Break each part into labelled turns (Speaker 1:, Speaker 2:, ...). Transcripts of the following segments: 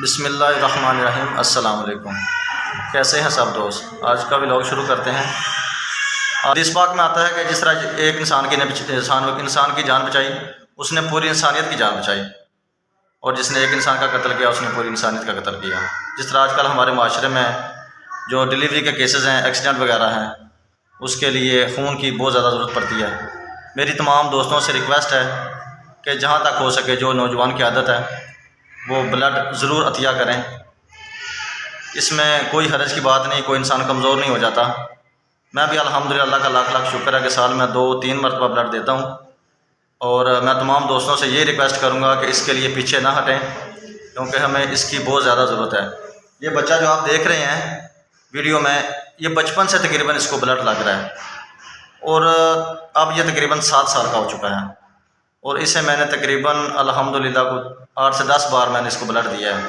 Speaker 1: बिस्मिल्लाहिर्रहमानिर्रहीम। अस्सलाम वालेकुम। कैसे हैं सब दोस्त? आज का व्लॉग शुरू करते हैं। हदीस पाक में आता है कि जिस तरह एक इंसान की जान बचाई, उसने पूरी इंसानियत की जान बचाई, और जिसने एक इंसान का कत्ल किया उसने पूरी इंसानियत का कत्ल किया। जिस तरह आजकल हमारे माशरे में जो डिलीवरी के केसेस हैं, एक्सीडेंट वगैरह हैं, उसके लिए खून की बहुत ज़्यादा ज़रूरत पड़ती है। मेरी तमाम दोस्तों से रिक्वेस्ट है कि जहाँ तक हो सके जो नौजवान की आदत है वो ब्लड ज़रूर अतिया करें। इसमें कोई हरज की बात नहीं, कोई इंसान कमज़ोर नहीं हो जाता। मैं भी अल्हम्दुलिल्लाह, अल्लाह का लाख लाख शुक्र है कि साल में 2-3 मरतबा ब्लड देता हूँ। और मैं तमाम दोस्तों से ये रिक्वेस्ट करूँगा कि इसके लिए पीछे ना हटें, क्योंकि हमें इसकी बहुत ज़्यादा ज़रूरत है। ये बच्चा जो आप देख रहे हैं वीडियो में, ये बचपन से तकरीबन इसको ब्लड लग रहा है, और अब ये तकरीबन 7 साल का हो चुका है। और इसे मैंने तकरीबन अल्हम्दुलिल्लाह को 8 से 10 बार मैंने इसको ब्लड दिया है।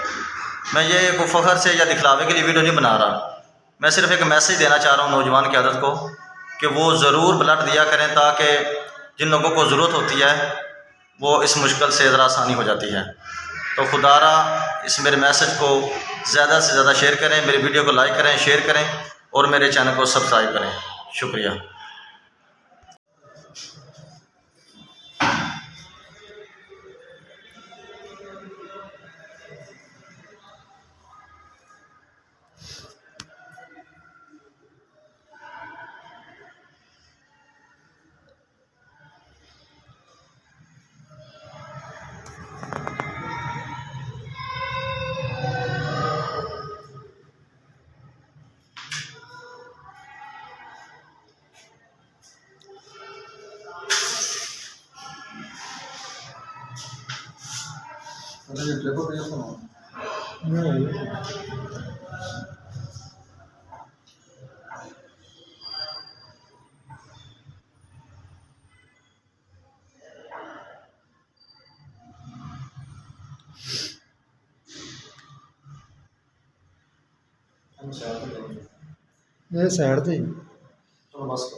Speaker 1: मैं ये कोई फ़ख्र से या दिखलावे के लिए वीडियो नहीं बना रहा, मैं सिर्फ एक मैसेज देना चाह रहा हूँ नौजवान की आदत को कि वो ज़रूर ब्लड दिया करें, ताकि जिन लोगों को ज़रूरत होती है वो इस मुश्किल से ज़रा आसानी हो जाती है। तो खुदारा इस मेरे मैसेज को ज़्यादा से ज़्यादा शेयर करें, मेरे वीडियो को लाइक करें, शेयर करें, और मेरे चैनल को सब्सक्राइब करें। शुक्रिया।
Speaker 2: ये साइड थी।
Speaker 1: तो बस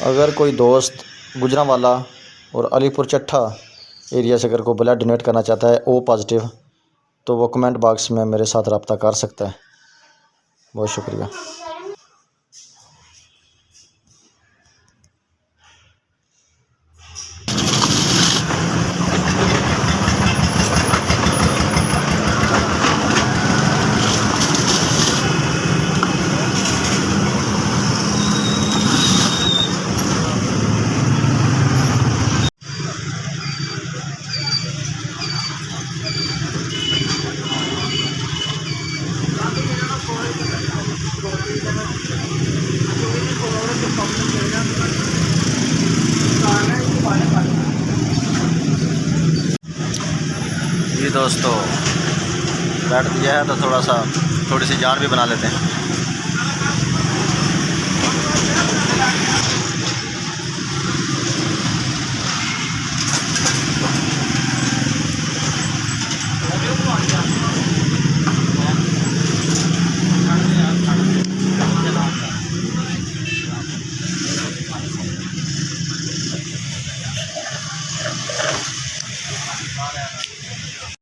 Speaker 3: अगर कोई दोस्त गुजरांवाला और अलीपुर चट्ठा एरिया से अगर कोई ब्लड डोनेट करना चाहता है ओ पॉजिटिव, तो वो कमेंट बॉक्स में मेरे साथ रब्ता कर सकता है। बहुत शुक्रिया।
Speaker 1: जी दोस्तों, ब्लड दिया है तो थोड़ी सी जान भी बना लेते हैं।